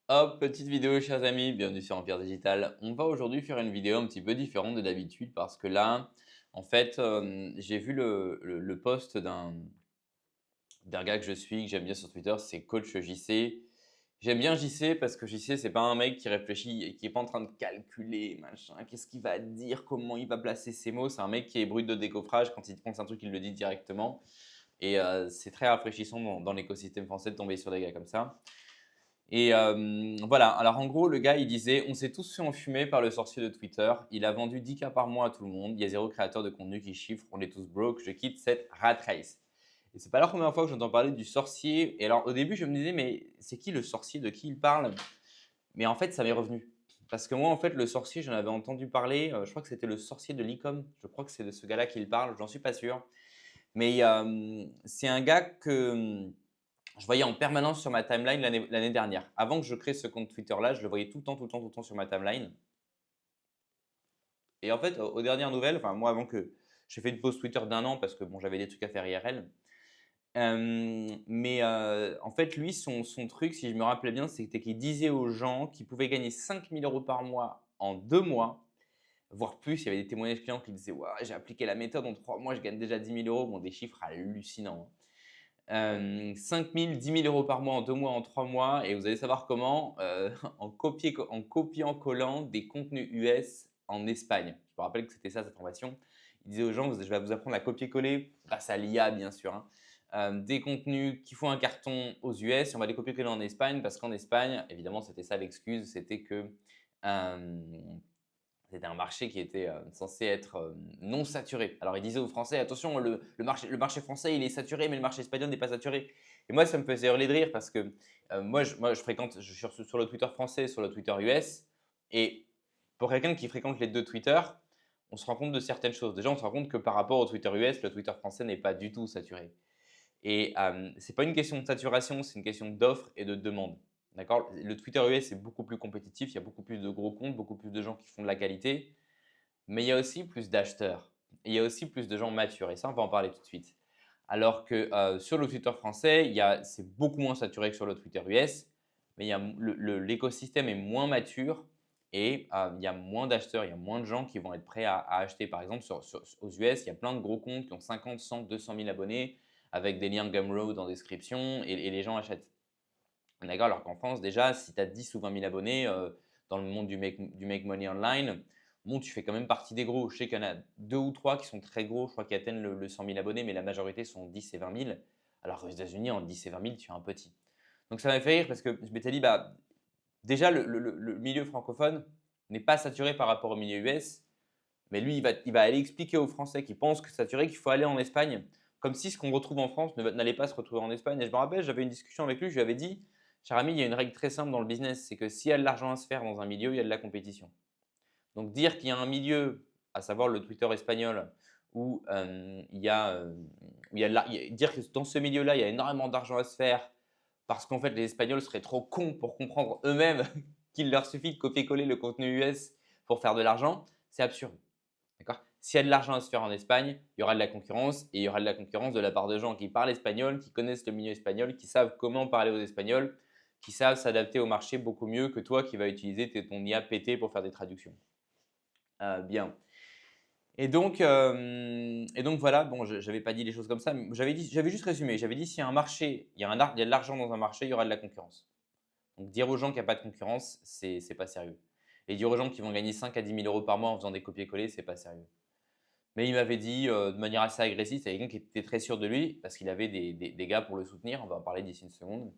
Hop, petite vidéo chers amis, bienvenue sur Empire Digital. On va aujourd'hui faire une vidéo un petit peu différente de d'habitude parce que là, en fait, j'ai vu le post d'un gars que je suis, que j'aime bien sur Twitter, c'est Coach JC. J'aime bien JC parce que JC, c'est pas un mec qui réfléchit et qui est pas en train de calculer, machin, qu'est-ce qu'il va dire, comment il va placer ses mots. C'est un mec qui est brut de décoffrage, quand il pense un truc, il le dit directement. Et c'est très rafraîchissant dans l'écosystème français de tomber sur des gars comme ça. Et voilà, alors en gros, le gars, il disait: «On s'est tous fait enfumer par le sorcier de Twitter. Il a vendu 10K par mois à tout le monde. Il y a zéro créateur de contenu qui chiffre. On est tous broke. Je quitte cette rat race». Et c'est pas la première fois que j'entends parler du sorcier. Et alors au début, je me disais: «Mais c'est qui le sorcier? De qui il parle?» Mais en fait, ça m'est revenu. Parce que moi, en fait, le sorcier, j'en avais entendu parler, je crois que c'était le sorcier de l'e-com. Je crois que c'est de ce gars-là qu'il parle, j'en suis pas sûr. Mais c'est un gars que je voyais en permanence sur ma timeline l'année dernière. Avant que je crée ce compte Twitter-là, je le voyais tout le temps, tout le temps, tout le temps sur ma timeline. Et en fait, aux dernières nouvelles, enfin moi avant que j'ai fait une pause Twitter d'un an parce que bon, j'avais des trucs à faire IRL. Mais en fait, lui, son truc, si je me rappelais bien, c'était qu'il disait aux gens qu'ils pouvaient gagner 5 000 € par mois en 2 mois, voire plus. Il y avait des témoignages clients qui disaient: «Ouais, j'ai appliqué la méthode, en 3 mois, je gagne déjà 10 000 €». Bon, des chiffres hallucinants, hein. 5 000, 10 000 € par mois en 2 mois, en 3 mois, et vous allez savoir comment, en copiant-collant des contenus US en Espagne. Je me rappelle que c'était ça, cette formation. Il disait aux gens: «Je vais vous apprendre à copier-coller», grâce à l'IA bien sûr, hein, des contenus qui font un carton aux US et on va les copier-coller en Espagne parce qu'en Espagne, évidemment, c'était ça l'excuse, c'était que, c'était un marché qui était censé être non saturé. Alors il disait aux Français: «Attention, le marché français, il est saturé, mais le marché espagnol n'est pas saturé». Et moi, ça me faisait hurler de rire parce que moi, je fréquente, je suis sur le Twitter français, sur le Twitter US. Et pour quelqu'un qui fréquente les deux Twitter, on se rend compte de certaines choses. Déjà, on se rend compte que par rapport au Twitter US, le Twitter français n'est pas du tout saturé. Et c'est pas une question de saturation, c'est une question d'offre et de demande. D'accord? Le Twitter US est beaucoup plus compétitif, il y a beaucoup plus de gros comptes, beaucoup plus de gens qui font de la qualité, mais il y a aussi plus d'acheteurs. Et il y a aussi plus de gens matures et ça, on va en parler tout de suite. Alors que sur le Twitter français, c'est beaucoup moins saturé que sur le Twitter US, mais l'écosystème est moins mature et il y a moins d'acheteurs, il y a moins de gens qui vont être prêts à acheter. Par exemple, aux US, il y a plein de gros comptes qui ont 50, 100, 200 000 abonnés avec des liens Gumroad en description et les gens achètent. D'accord? Alors qu'en France, déjà, si tu as 10 ou 20 000 abonnés dans le monde du make money online, bon, tu fais quand même partie des gros. Je sais qu'il y en a 2 ou 3 qui sont très gros, je crois, qui atteignent le 100 000 abonnés, mais la majorité sont 10 et 20 000. Alors qu'aux États-Unis, en 10 et 20 000, tu es un petit. Donc ça m'a fait rire parce que je m'étais dit, bah, déjà, le milieu francophone n'est pas saturé par rapport au milieu US, mais lui, il va aller expliquer aux Français qui pensent que c'est saturé qu'il faut aller en Espagne, comme si ce qu'on retrouve en France n'allait pas se retrouver en Espagne. Et je me rappelle, j'avais une discussion avec lui, je lui avais dit: «Cher ami, il y a une règle très simple dans le business, c'est que s'il y a de l'argent à se faire dans un milieu, il y a de la compétition. Donc dire qu'il y a un milieu, à savoir le Twitter espagnol, où dire que dans ce milieu-là, il y a énormément d'argent à se faire parce qu'en fait, les Espagnols seraient trop cons pour comprendre eux-mêmes qu'il leur suffit de copier-coller le contenu US pour faire de l'argent, c'est absurde. D'accord? S'il y a de l'argent à se faire en Espagne, il y aura de la concurrence et il y aura de la concurrence de la part de gens qui parlent espagnol, qui connaissent le milieu espagnol, qui savent comment parler aux Espagnols, qui savent s'adapter au marché beaucoup mieux que toi qui vas utiliser ton IA pété pour faire des traductions. Bien. Et donc voilà, bon, je n'avais pas dit les choses comme ça, mais j'avais juste résumé. J'avais dit: s'il y a un marché, il y a de l'argent dans un marché, il y aura de la concurrence. Donc dire aux gens qu'il n'y a pas de concurrence, c'est pas sérieux. Et dire aux gens qu'ils vont gagner 5 à 10 000 € par mois en faisant des copier-coller, c'est pas sérieux. Mais il m'avait dit de manière assez agressive, c'est quelqu'un qui était très sûr de lui parce qu'il avait des gars pour le soutenir. On va en parler d'ici une seconde.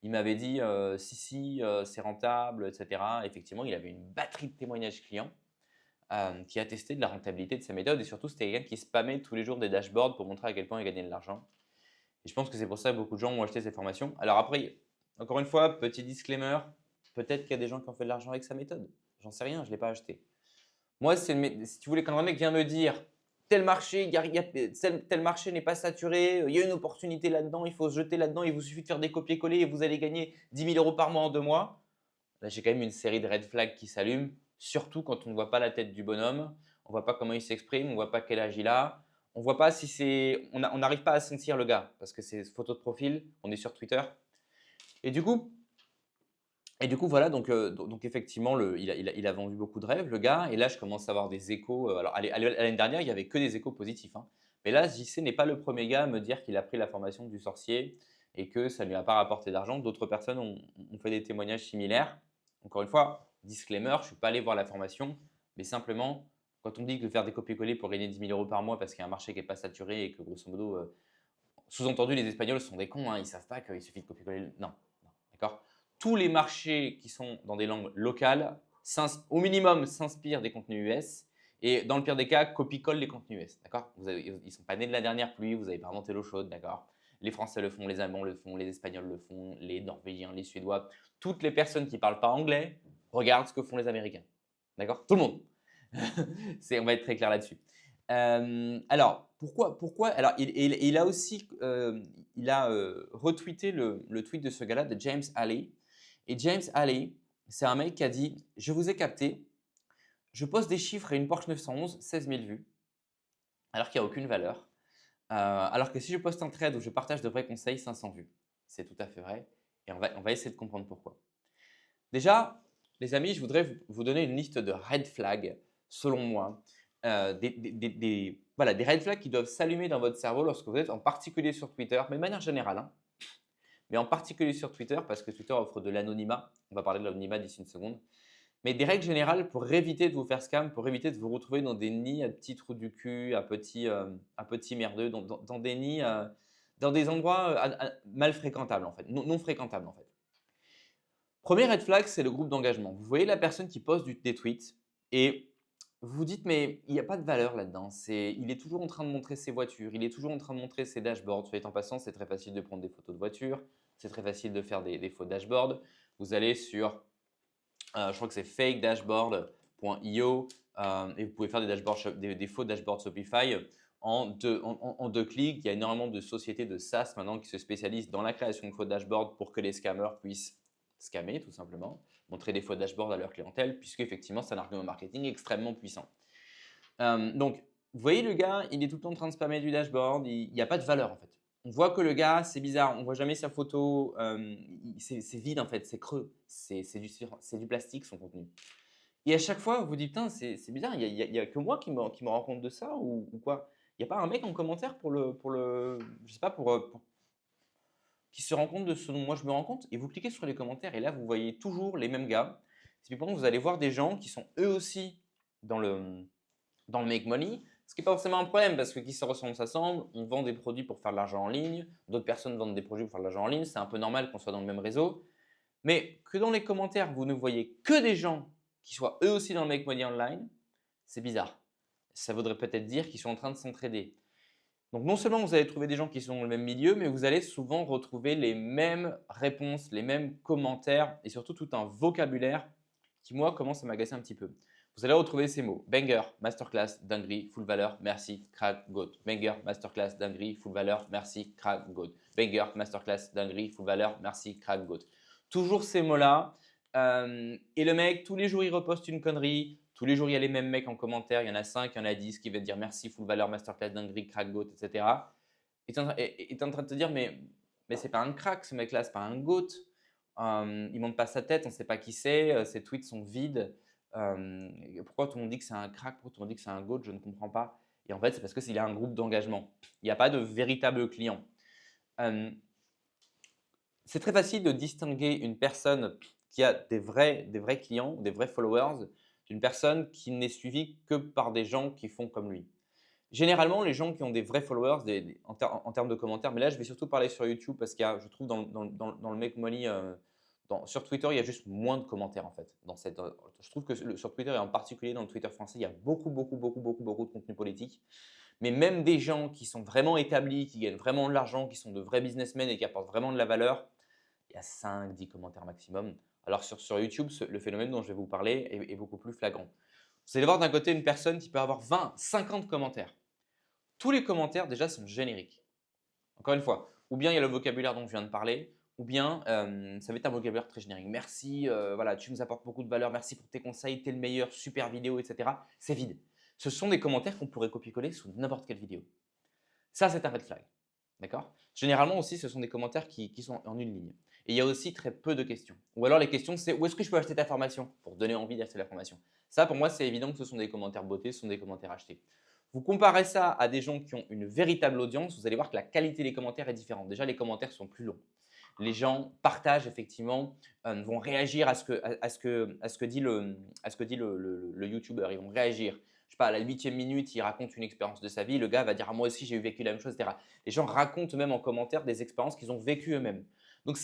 Il m'avait dit: «Si, si, c'est rentable, et cetera». Effectivement, il avait une batterie de témoignages clients qui attestaient de la rentabilité de sa méthode et surtout, c'était quelqu'un qui spammait tous les jours des dashboards pour montrer à quel point il gagnait de l'argent. Et je pense que c'est pour ça que beaucoup de gens ont acheté cette formation. Alors après, encore une fois, petit disclaimer, peut-être qu'il y a des gens qui ont fait de l'argent avec sa méthode. J'en sais rien, je ne l'ai pas acheté. Moi, si tu voulais, quand un mec vient me dire: tel marché, tel marché n'est pas saturé, il y a une opportunité là-dedans, il faut se jeter là-dedans, il vous suffit de faire des copier-coller et vous allez gagner 10 000 € par mois en 2 mois. Là, j'ai quand même une série de red flags qui s'allument, surtout quand on ne voit pas la tête du bonhomme, on ne voit pas comment il s'exprime, on ne voit pas quel âge il a, on voit pas si c'est, on n'arrive pas à sentir le gars parce que c'est photo de profil, on est sur Twitter. Et du coup, Et du coup, voilà, donc effectivement, il a vendu beaucoup de rêves, le gars. Et là, je commence à avoir des échos. Alors, l'année dernière, il y avait que des échos positifs, hein. Mais là, JC n'est pas le premier gars à me dire qu'il a pris la formation du sorcier et que ça ne lui a pas rapporté d'argent. D'autres personnes ont fait des témoignages similaires. Encore une fois, disclaimer, je ne suis pas allé voir la formation, mais simplement, quand on dit que faire des copier-coller pour gagner 10 000 € par mois parce qu'il y a un marché qui n'est pas saturé et que grosso modo, sous-entendu, les Espagnols sont des cons, hein, ils ne savent pas qu'il suffit de copier-coller. Non, non, d'accord. Tous les marchés qui sont dans des langues locales, au minimum, s'inspirent des contenus US et dans le pire des cas, copie-colle les contenus US. D'accord. Ils ne sont pas nés de la dernière pluie, vous n'avez pas inventé l'eau chaude. D'accord. Les Français le font, les Allemands le font, les Espagnols le font, les Norvégiens, les Suédois. Toutes les personnes qui ne parlent pas anglais regardent ce que font les Américains. D'accord. Tout le monde. On va être très clair là-dessus. Alors, pourquoi alors, il a aussi retweeté le tweet de ce gars-là, de James Alley. Et James Alley, c'est un mec qui a dit: je vous ai capté, je poste des chiffres et une Porsche 911, 16 000 vues, alors qu'il n'y a aucune valeur. Alors que si je poste un thread où je partage de vrais conseils, 500 vues. C'est tout à fait vrai. Et on va essayer de comprendre pourquoi. Déjà, les amis, je voudrais vous donner une liste de red flags, selon moi. Voilà, des red flags qui doivent s'allumer dans votre cerveau lorsque vous êtes en particulier sur Twitter, mais de manière générale, hein. Mais en particulier sur Twitter, parce que Twitter offre de l'anonymat. On va parler de l'anonymat d'ici une seconde. Mais des règles générales pour éviter de vous faire scam, pour éviter de vous retrouver dans des nids à petits trous du cul, à petits merdeux, dans des nids, dans des endroits mal fréquentables en fait, non fréquentables en fait. Premier red flag, c'est le groupe d'engagement. Vous voyez la personne qui poste des tweets et vous vous dites: mais il n'y a pas de valeur là-dedans. Il est toujours en train de montrer ses voitures, il est toujours en train de montrer ses dashboards. Soit dit en passant, c'est très facile de prendre des photos de voitures, c'est très facile de faire des faux dashboards. Vous allez sur, je crois que c'est fakedashboard.io et vous pouvez faire des faux dashboards Shopify en deux clics. Il y a énormément de sociétés de SaaS maintenant qui se spécialisent dans la création de faux dashboards pour que les scammers puissent scammer tout simplement, montrer des faux dashboards à leur clientèle, puisque effectivement c'est un argument marketing extrêmement puissant. Donc, vous voyez le gars, il est tout le temps en train de spammer du dashboard, il n'y a pas de valeur en fait. On voit que le gars, c'est bizarre, on ne voit jamais sa photo, c'est vide en fait, c'est creux, c'est du plastique son contenu. Et à chaque fois, vous vous dites: putain, c'est bizarre, il y a que moi qui me rends compte de ça ou quoi? Il n'y a pas un mec en commentaire je sais pas, qui se rend compte de ce dont moi je me rends compte? Et vous cliquez sur les commentaires et là, vous voyez toujours les mêmes gars. Typiquement, vous allez voir des gens qui sont eux aussi dans le make money, ce qui n'est pas forcément un problème parce que qui se ressemble s'assemble. On vend des produits pour faire de l'argent en ligne, d'autres personnes vendent des produits pour faire de l'argent en ligne. C'est un peu normal qu'on soit dans le même réseau. Mais que dans les commentaires, vous ne voyez que des gens qui soient eux aussi dans le make money online, c'est bizarre. Ça voudrait peut-être dire qu'ils sont en train de s'entraider. Donc non seulement vous allez trouver des gens qui sont dans le même milieu, mais vous allez souvent retrouver les mêmes réponses, les mêmes commentaires et surtout tout un vocabulaire qui, moi, commence à m'agacer un petit peu. Vous allez retrouver ces mots: banger, masterclass, dinguerie, full valeur, merci, crack, goat. Banger, masterclass, dinguerie, full valeur, merci, crack, goat. Banger, masterclass, dinguerie, full valeur, merci, crack, goat. Toujours ces mots-là. Et le mec, tous les jours, il reposte une connerie. Tous les jours, il y a les mêmes mecs en commentaire. Il y en a 5, il y en a 10 qui vont te dire merci, full valeur, masterclass, dinguerie, crack, goat, etc. Et tu es en train de te dire: mais c'est pas un crack ce mec-là, c'est pas un goat. Il monte pas sa tête, on ne sait pas qui c'est, ses tweets sont vides. Pourquoi tout le monde dit que c'est un crack? Pourquoi tout le monde dit que c'est un goat? Je ne comprends pas. Et en fait, c'est parce qu'il a un groupe d'engagement. Il n'y a pas de véritable client. C'est très facile de distinguer une personne qui a des vrais clients, des vrais followers, d'une personne qui n'est suivie que par des gens qui font comme lui. Généralement, les gens qui ont des vrais followers en termes de commentaires, mais là, je vais surtout parler sur YouTube parce qu'il y a, je trouve, dans le Make Money, sur Twitter, il y a juste moins de commentaires en fait. Je trouve que sur Twitter et en particulier dans le Twitter français, il y a beaucoup de contenu politique. Mais même des gens qui sont vraiment établis, qui gagnent vraiment de l'argent, qui sont de vrais businessmen et qui apportent vraiment de la valeur, il y a 5-10 commentaires maximum. Alors sur YouTube, le phénomène dont je vais vous parler est beaucoup plus flagrant. Vous allez voir d'un côté une personne qui peut avoir 20, 50 commentaires. Tous les commentaires déjà sont génériques. Encore une fois, ou bien il y a le vocabulaire dont je viens de parler, ou bien ça va être un vocabulaire très générique. Merci, voilà, tu nous apportes beaucoup de valeur, merci pour tes conseils, t'es le meilleur, super vidéo, etc. C'est vide. Ce sont des commentaires qu'on pourrait copier-coller sous n'importe quelle vidéo. Ça, c'est un red flag. D'accord? Généralement aussi, ce sont des commentaires qui sont en une ligne. Et il y a aussi très peu de questions. Ou alors les questions, c'est où est-ce que je peux acheter ta formation pour donner envie d'acheter la formation. Ça, pour moi, c'est évident que ce sont des commentaires beauté, ce sont des commentaires achetés. Vous comparez ça à des gens qui ont une véritable audience, vous allez voir que la qualité des commentaires est différente. Déjà, les commentaires sont plus longs. Les gens partagent effectivement, vont réagir à ce que dit le youtubeur. Ils vont réagir. Je sais pas, à la 8e minute, il raconte une expérience de sa vie. Le gars va dire: «Ah, moi aussi, j'ai vécu la même chose», etc. Les gens racontent même en commentaire des expériences qu'ils ont vécues eux-mêmes. Donc,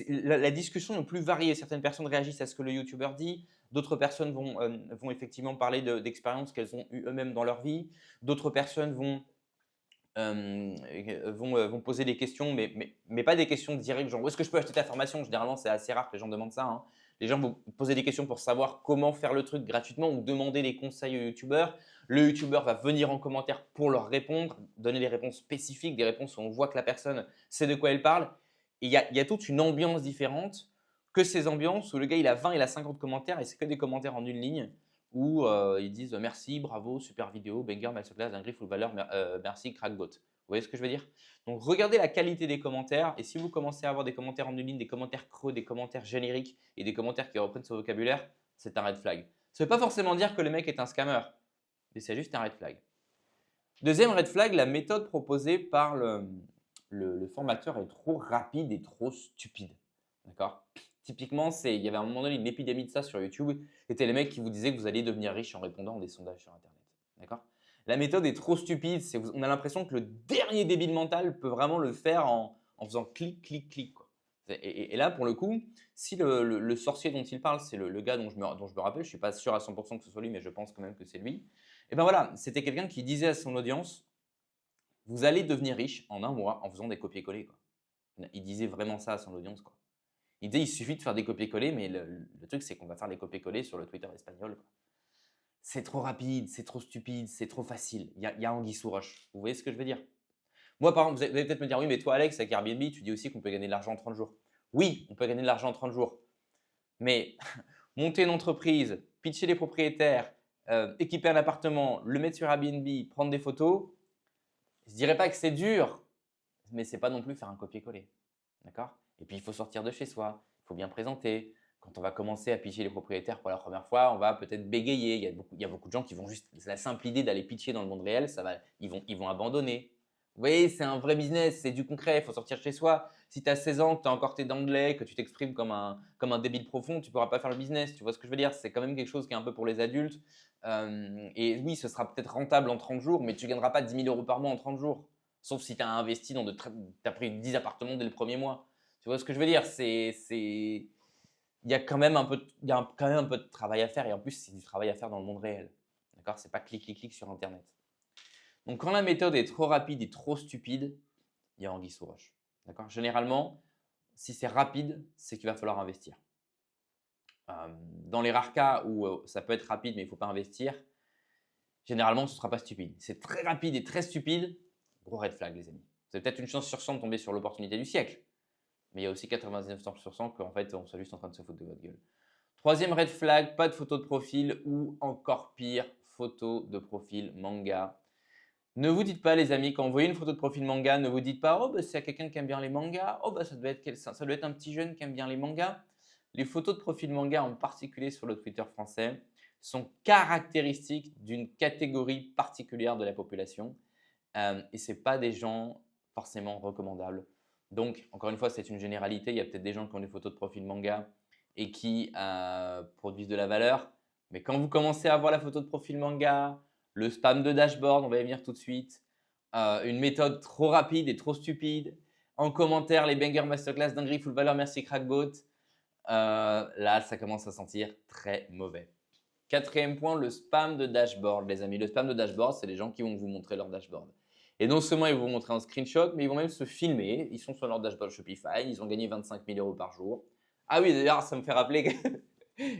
la discussion est plus variée. Certaines personnes réagissent à ce que le youtubeur dit. D'autres personnes vont effectivement parler d'expériences qu'elles ont eues eux-mêmes dans leur vie. D'autres personnes vont poser des questions, mais pas des questions directes, genre où est-ce que je peux acheter ta formation? Généralement, c'est assez rare que les gens demandent ça, hein. Les gens vont poser des questions pour savoir comment faire le truc gratuitement ou demander des conseils au youtubeur. Le youtubeur va venir en commentaire pour leur répondre, donner des réponses spécifiques, des réponses où on voit que la personne sait de quoi elle parle. Et il y a toute une ambiance différente que ces ambiances où le gars il a 20, il a 50 commentaires et c'est que des commentaires en une ligne où ils disent merci, bravo, super vidéo, banger, masterclass, dinguerie, full valeur, merci, crackbot. Vous voyez ce que je veux dire? Donc regardez la qualité des commentaires et si vous commencez à avoir des commentaires en une ligne, des commentaires creux, des commentaires génériques et des commentaires qui reprennent ce vocabulaire, c'est un red flag. Ça ne veut pas forcément dire que le mec est un scammer, mais c'est juste un red flag. Deuxième red flag, la méthode proposée par le formateur est trop rapide et trop stupide. D'accord? Typiquement, il y avait à un moment donné une épidémie de ça sur YouTube. C'était les mecs qui vous disaient que vous alliez devenir riche en répondant à des sondages sur Internet. D'accord? La méthode est trop stupide. On a l'impression que le dernier débile mental peut vraiment le faire en faisant clic, clic, clic, quoi. Et là, pour le coup, si le sorcier dont il parle, c'est le gars dont je me rappelle, je ne suis pas sûr à 100% que ce soit lui, mais je pense quand même que c'est lui. Et ben voilà, c'était quelqu'un qui disait à son audience, vous allez devenir riche en un mois en faisant des copier-coller, quoi. Il disait vraiment ça à son audience, quoi. Il disait, il suffit de faire des copier-coller, mais le truc, c'est qu'on va faire des copier-coller sur le Twitter espagnol, quoi. C'est trop rapide, c'est trop stupide, c'est trop facile. Il y a anguille sous roche. Vous voyez ce que je veux dire? Moi, par exemple, vous allez peut-être me dire, oui, mais toi, Alex, avec Airbnb, tu dis aussi qu'on peut gagner de l'argent en 30 jours. Oui, on peut gagner de l'argent en 30 jours. Mais monter une entreprise, pitcher les propriétaires, équiper un appartement, le mettre sur Airbnb, prendre des photos, je ne dirais pas que c'est dur, mais ce n'est pas non plus faire un copier-coller. D'accord? Et puis, il faut sortir de chez soi, il faut bien présenter. Quand on va commencer à pitcher les propriétaires pour la première fois, on va peut-être bégayer. Il y a beaucoup de gens qui vont juste, c'est la simple idée d'aller pitcher dans le monde réel, ils vont abandonner. Vous voyez, c'est un vrai business, c'est du concret, il faut sortir de chez soi. Si tu as 16 ans, que tu as encore tes dents de lait, que tu t'exprimes comme un débile profond, tu ne pourras pas faire le business. Tu vois ce que je veux dire? C'est quand même quelque chose qui est un peu pour les adultes. Et oui, ce sera peut-être rentable en 30 jours, mais tu ne gagneras pas 10 000 € par mois en 30 jours. Sauf si tu as investi tu as pris 10 appartements dès le premier mois. Tu vois ce que je veux dire? Il y a quand même un peu de travail à faire et en plus, c'est du travail à faire dans le monde réel. D'accord? C'est pas clic, clic, clic sur Internet. Donc, quand la méthode est trop rapide et trop stupide, il y a anguille sous roche. D'accord? Généralement, si c'est rapide, c'est qu'il va falloir investir. Dans les rares cas où ça peut être rapide mais il ne faut pas investir, généralement, ce ne sera pas stupide. C'est très rapide et très stupide, gros red flag, les amis. C'est peut-être une chance sur 100 de tomber sur l'opportunité du siècle, mais il y a aussi 99% sur 100 qu'en fait, on soit juste en train de se foutre de votre gueule. Troisième red flag, pas de photo de profil ou encore pire, photo de profil manga. Ne vous dites pas, les amis, quand vous voyez une photo de profil manga, ne vous dites pas, oh, bah, c'est quelqu'un qui aime bien les mangas, oh, bah, ça doit être un petit jeune qui aime bien les mangas. Les photos de profil manga, en particulier sur le Twitter français, sont caractéristiques d'une catégorie particulière de la population et ce n'est pas des gens forcément recommandables. Donc, encore une fois, c'est une généralité. Il y a peut-être des gens qui ont des photos de profil manga et qui produisent de la valeur. Mais quand vous commencez à voir la photo de profil manga, le spam de dashboard, on va y venir tout de suite, une méthode trop rapide et trop stupide, en commentaire, les bangers masterclass, dinguerie, full valeur, merci crackbot, là, ça commence à sentir très mauvais. Quatrième point, le spam de dashboard, les amis. Le spam de dashboard, c'est les gens qui vont vous montrer leur dashboard. Et non seulement ils vont vous montrer un screenshot, mais ils vont même se filmer. Ils sont sur leur dashboard Shopify, ils ont gagné 25 000 € par jour. Ah oui, d'ailleurs, ça me fait rappeler que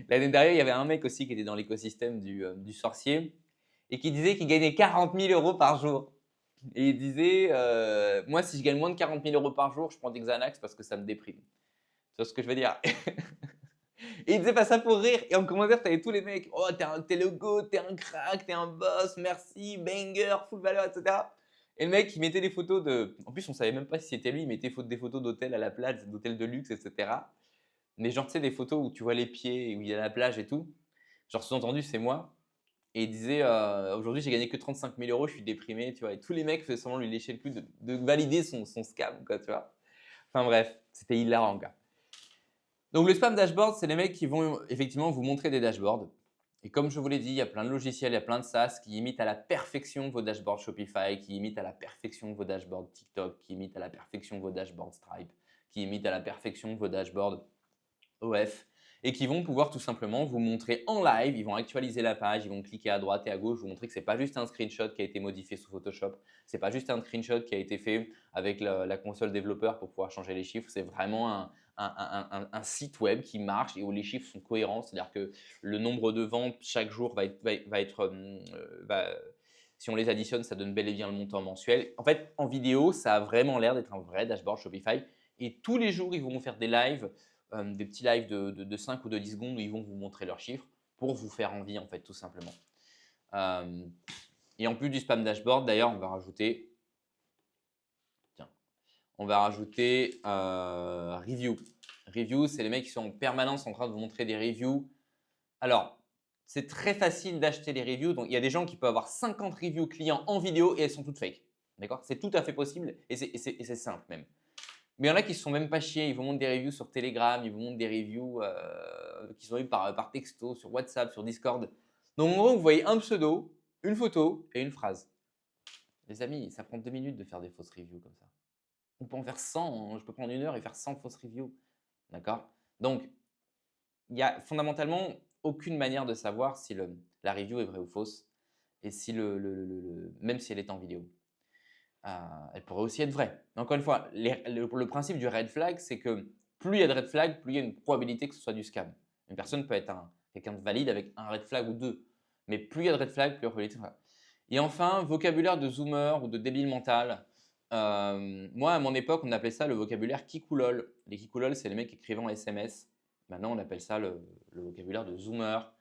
l'année dernière, il y avait un mec aussi qui était dans l'écosystème du sorcier et qui disait qu'il gagnait 40 000 € par jour. Et il disait, moi, si je gagne moins de 40 000 € par jour, je prends des Xanax parce que ça me déprime. Tu vois ce que je veux dire? Et il disait pas ça pour rire. Et en commentaire, t'avais tous les mecs. Oh, t'es le go, t'es un crack, t'es un boss, merci, banger, full valeur, etc. Et le mec, il mettait des photos de. En plus, on savait même pas si c'était lui. Il mettait des photos d'hôtels à la plage, d'hôtels de luxe, etc. Mais genre, tu sais, des photos où tu vois les pieds, où il y a la plage et tout. Genre, sous-entendu, c'est moi. Et il disait aujourd'hui, j'ai gagné que 35 000 euros, je suis déprimé, tu vois. Et tous les mecs faisaient semblant de lui lécher le cul, de valider son scam, quoi, tu vois. Enfin bref, c'était hilarant, quoi. Donc, le spam dashboard, c'est les mecs qui vont effectivement vous montrer des dashboards. Et comme je vous l'ai dit, il y a plein de logiciels, il y a plein de SaaS qui imitent à la perfection vos dashboards Shopify, qui imitent à la perfection vos dashboards TikTok, qui imitent à la perfection vos dashboards Stripe, qui imitent à la perfection vos dashboards OF et qui vont pouvoir tout simplement vous montrer en live, ils vont actualiser la page, ils vont cliquer à droite et à gauche, vous montrer que ce n'est pas juste un screenshot qui a été modifié sous Photoshop, ce n'est pas juste un screenshot qui a été fait avec la console développeur pour pouvoir changer les chiffres, c'est vraiment un site web qui marche et où les chiffres sont cohérents, c'est-à-dire que le nombre de ventes chaque jour si on les additionne, ça donne bel et bien le montant mensuel. En fait, en vidéo, ça a vraiment l'air d'être un vrai dashboard Shopify et tous les jours, ils vont faire des lives des petits lives de 5 ou de 10 secondes où ils vont vous montrer leurs chiffres pour vous faire envie, en fait, tout simplement. Et en plus du spam dashboard, d'ailleurs, on va rajouter, review. Review, c'est les mecs qui sont en permanence en train de vous montrer des reviews. Alors, c'est très facile d'acheter les reviews. Donc, il y a des gens qui peuvent avoir 50 reviews clients en vidéo et elles sont toutes fake. D'accord? C'est tout à fait possible et c'est simple même. Mais il y en a qui ne se sont même pas chiés. Ils vous montrent des reviews sur Telegram, ils vous montrent des reviews qui sont eues par texto, sur WhatsApp, sur Discord. Donc, en gros, vous voyez un pseudo, une photo et une phrase. Les amis, ça prend 2 minutes de faire des fausses reviews comme ça. On peut en faire 100. Hein. Je peux prendre 1 heure et faire 100 fausses reviews. D'accord? Donc, il n'y a fondamentalement aucune manière de savoir si la review est vraie ou fausse et si même si elle est en vidéo. Elle pourrait aussi être vraie. Encore une fois, le principe du red flag, c'est que plus il y a de red flag, plus il y a une probabilité que ce soit du scam. Une personne peut être quelqu'un de valide avec un red flag ou deux. Mais plus il y a de red flag, plus il y a de probabilité. Et enfin, vocabulaire de zoomer ou de débile mental. Moi, à mon époque, on appelait ça le vocabulaire kikoulol. Les kikoulol, c'est les mecs écrivant en SMS. Maintenant, on appelle ça le vocabulaire de zoomer.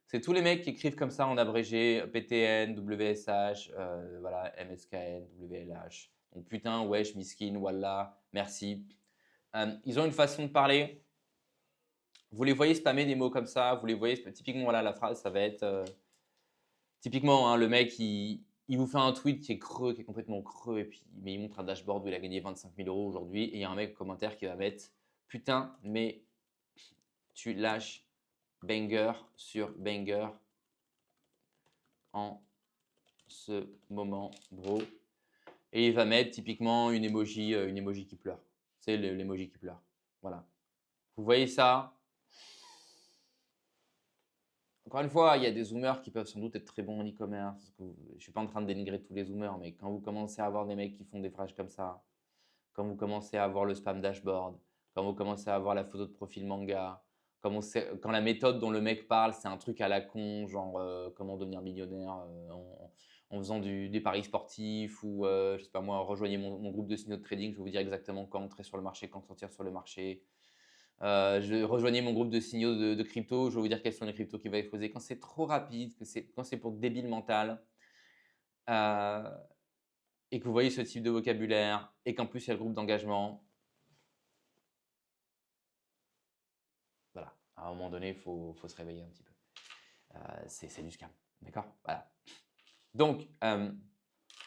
C'est tous les mecs qui écrivent comme ça en abrégé, PTN, WSH, voilà, MSKN, WLH. Donc putain, wesh, miskin, wallah, merci. Ils ont une façon de parler. Vous les voyez spammer des mots comme ça. Vous les voyez, typiquement, voilà, la phrase, ça va être… typiquement, hein, le mec, il vous fait un tweet qui est creux, qui est complètement creux, mais il montre un dashboard où il a gagné 25 000 euros aujourd'hui. Et il y a un mec au commentaire qui va mettre « Putain, mais tu lâches banger sur banger en ce moment, bro. » Et il va mettre typiquement une emoji qui pleure. C'est l'emoji qui pleure. Voilà. Vous voyez ça? Encore une fois, il y a des zoomers qui peuvent sans doute être très bons en e-commerce. Je ne suis pas en train de dénigrer tous les zoomers, mais quand vous commencez à avoir des mecs qui font des phrases comme ça, quand vous commencez à avoir le spam dashboard, quand vous commencez à avoir la photo de profil manga, quand la méthode dont le mec parle, c'est un truc à la con, genre comment devenir millionnaire en faisant des paris sportifs ou, je sais pas moi, rejoignez mon groupe de signaux de trading, je vais vous dire exactement quand entrer sur le marché, quand sortir sur le marché. Rejoignez mon groupe de signaux de crypto, je vais vous dire quels sont les cryptos qui vont exploser. Quand c'est trop rapide, quand c'est pour débile mental, euh, et que vous voyez ce type de vocabulaire, et qu'en plus il y a le groupe d'engagement, voilà, à un moment donné, il faut se réveiller un petit peu. C'est du scam, d'accord? Voilà. Donc,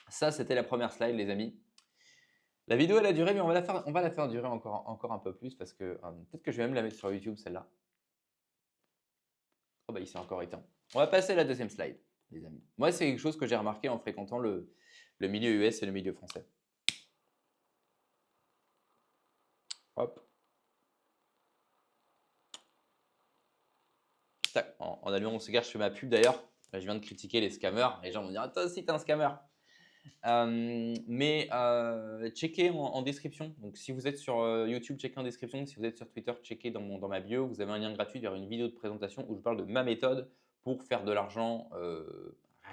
ça, c'était la première slide, les amis. La vidéo, elle a duré, mais on va la faire durer encore un peu plus parce que peut-être que je vais même la mettre sur YouTube, celle-là. Oh bah, il s'est encore éteint. On va passer à la deuxième slide, les amis. Moi, c'est quelque chose que j'ai remarqué en fréquentant le milieu US et le milieu français. Hop. Tac, en allumant mon cigare, je fais ma pub d'ailleurs. Je viens de critiquer les scammers. Les gens vont dire, ah, toi aussi, t'es un scammer. Checkez en description. Donc, si vous êtes sur YouTube, checkez en description. Si vous êtes sur Twitter, checkez dans ma bio. Vous avez un lien gratuit vers une vidéo de présentation où je parle de ma méthode pour faire de l'argent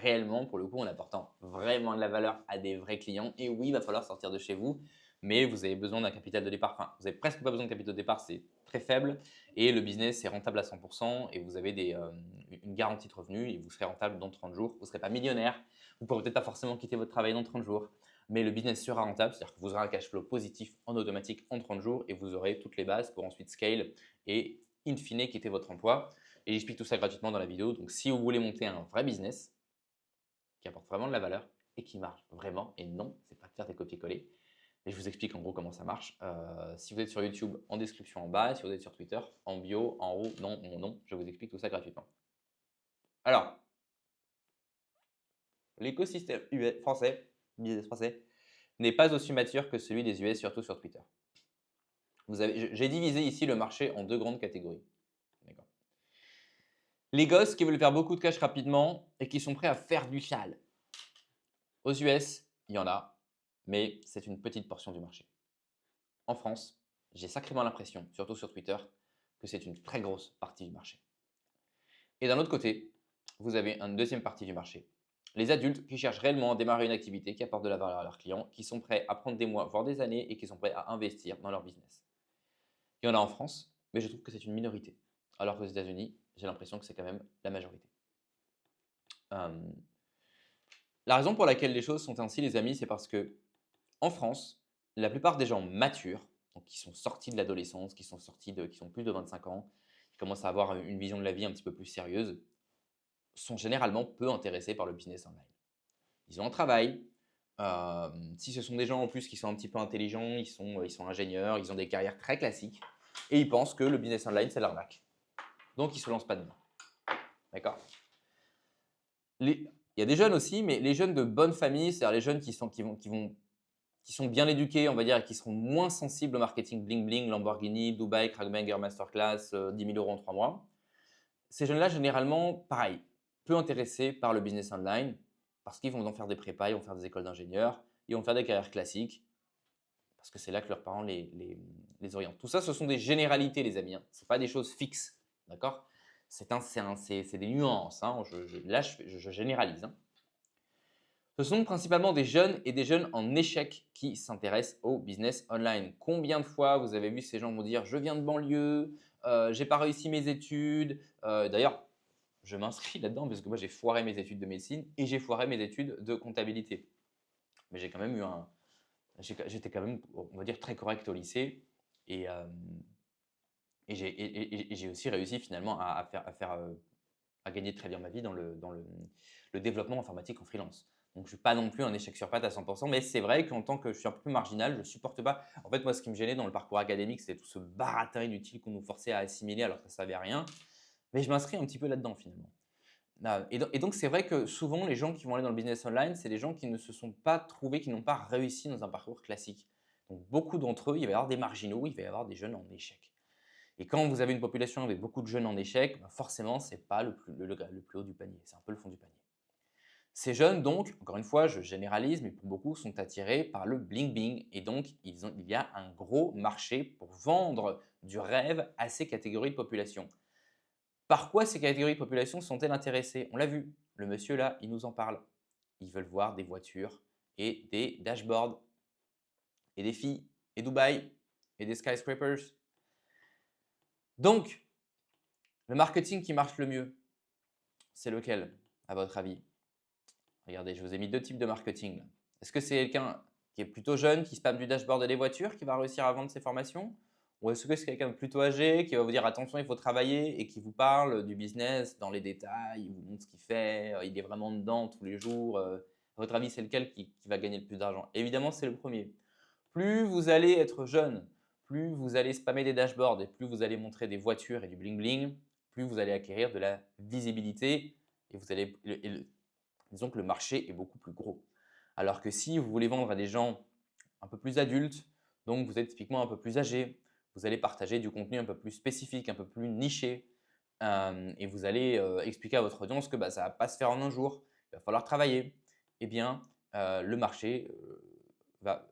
réellement, pour le coup, en apportant vraiment de la valeur à des vrais clients. Et oui, il va falloir sortir de chez vous, mais vous avez besoin d'un capital de départ. Enfin, vous n'avez presque pas besoin de capital de départ, c'est très faible. Et le business est rentable à 100% et vous avez une garantie de revenus et vous serez rentable dans 30 jours. Vous ne serez pas millionnaire. Vous ne pourrez peut-être pas forcément quitter votre travail dans 30 jours. mais le business sera rentable, c'est-à-dire que vous aurez un cash flow positif en automatique en 30 jours et vous aurez toutes les bases pour ensuite scale et in fine quitter votre emploi. Et j'explique tout ça gratuitement dans la vidéo. Donc si vous voulez monter un vrai business qui apporte vraiment de la valeur et qui marche vraiment, et non, c'est pas de faire des copier-coller. Et je vous explique en gros comment ça marche. Si vous êtes sur YouTube, en description en bas. Si vous êtes sur Twitter, en bio, en haut, non, mon nom. Je vous explique tout ça gratuitement. Alors, l'écosystème français, business français, n'est pas aussi mature que celui des US, surtout sur Twitter. J'ai divisé ici le marché en deux grandes catégories. Les gosses qui veulent faire beaucoup de cash rapidement et qui sont prêts à faire du sale. Aux US, il y en a, mais c'est une petite portion du marché. En France, j'ai sacrément l'impression, surtout sur Twitter, que c'est une très grosse partie du marché. Et d'un autre côté, vous avez une deuxième partie du marché. Les adultes qui cherchent réellement à démarrer une activité qui apporte de la valeur à leurs clients, qui sont prêts à prendre des mois, voire des années et qui sont prêts à investir dans leur business. Il y en a en France, mais je trouve que c'est une minorité. Alors qu'aux États-Unis, j'ai l'impression que c'est quand même la majorité. La raison pour laquelle les choses sont ainsi, les amis, c'est parce que en France, la plupart des gens matures, donc qui sont sortis de l'adolescence, qui sont plus de 25 ans, qui commencent à avoir une vision de la vie un petit peu plus sérieuse, sont généralement peu intéressés par le business online. Ils ont un travail. Si ce sont des gens en plus qui sont un petit peu intelligents, ils sont ingénieurs, ils ont des carrières très classiques et ils pensent que le business online, c'est l'arnaque. Donc, ils ne se lancent pas dedans. D'accord. Il y a des jeunes aussi, mais les jeunes de bonne famille, c'est-à-dire les jeunes qui sont bien éduqués, on va dire, et qui seront moins sensibles au marketing bling-bling, Lamborghini, Dubaï, Kragbanger, Masterclass, 10 000 euros en 3 mois. Ces jeunes-là, généralement, pareil, peu intéressés par le business online parce qu'ils vont en faire des prépas, ils vont faire des écoles d'ingénieurs, ils vont faire des carrières classiques parce que c'est là que leurs parents les orientent. Tout ça, ce sont des généralités, les amis. Ce ne sont pas des choses fixes. D'accord. C'est des nuances. Là, je généralise. Ce sont principalement des jeunes et des jeunes en échec qui s'intéressent au business online. Combien de fois vous avez vu ces gens vous dire « je viens de banlieue, j'ai pas réussi mes études ». D'ailleurs, je m'inscris là-dedans parce que moi j'ai foiré mes études de médecine et j'ai foiré mes études de comptabilité. Mais j'ai quand même j'étais quand même, on va dire, très correct au lycée et j'ai aussi réussi finalement à gagner très bien ma vie dans le développement informatique en freelance. Donc, je ne suis pas non plus un échec sur pattes à 100%, mais c'est vrai qu'en tant que je suis un peu plus marginal, je ne supporte pas. En fait, moi, ce qui me gênait dans le parcours académique, c'était tout ce baratin inutile qu'on nous forçait à assimiler alors que ça ne servait à rien. Mais je m'inscris un petit peu là-dedans finalement. Et donc, c'est vrai que souvent, les gens qui vont aller dans le business online, c'est des gens qui ne se sont pas trouvés, qui n'ont pas réussi dans un parcours classique. Donc, beaucoup d'entre eux, il va y avoir des marginaux, il va y avoir des jeunes en échec. Et quand vous avez une population avec beaucoup de jeunes en échec, forcément, ce n'est pas le plus haut du panier, c'est un peu le fond du panier. Ces jeunes, donc, encore une fois, je généralise, mais pour beaucoup, sont attirés par le bling-bling. Et donc, il y a un gros marché pour vendre du rêve à ces catégories de population. Par quoi ces catégories de population sont-elles intéressées? On l'a vu, le monsieur là, il nous en parle. Ils veulent voir des voitures et des dashboards, et des filles, et Dubaï, et des skyscrapers. Donc, le marketing qui marche le mieux, c'est lequel, à votre avis? Regardez, je vous ai mis deux types de marketing. Est-ce que c'est quelqu'un qui est plutôt jeune, qui spamme du dashboard et des voitures, qui va réussir à vendre ses formations? Ou est-ce que c'est quelqu'un de plutôt âgé, qui va vous dire attention, il faut travailler et qui vous parle du business dans les détails, il vous montre ce qu'il fait, il est vraiment dedans tous les jours. À votre avis, c'est lequel qui va gagner le plus d'argent? Évidemment, c'est le premier. Plus vous allez être jeune, plus vous allez spammer des dashboards et plus vous allez montrer des voitures et du bling-bling, plus vous allez acquérir de la visibilité et disons que le marché est beaucoup plus gros. Alors que si vous voulez vendre à des gens un peu plus adultes, donc vous êtes typiquement un peu plus âgé, vous allez partager du contenu un peu plus spécifique, un peu plus niché, et vous allez expliquer à votre audience que ça ne va pas se faire en un jour, il va falloir travailler. Eh bien, le marché va,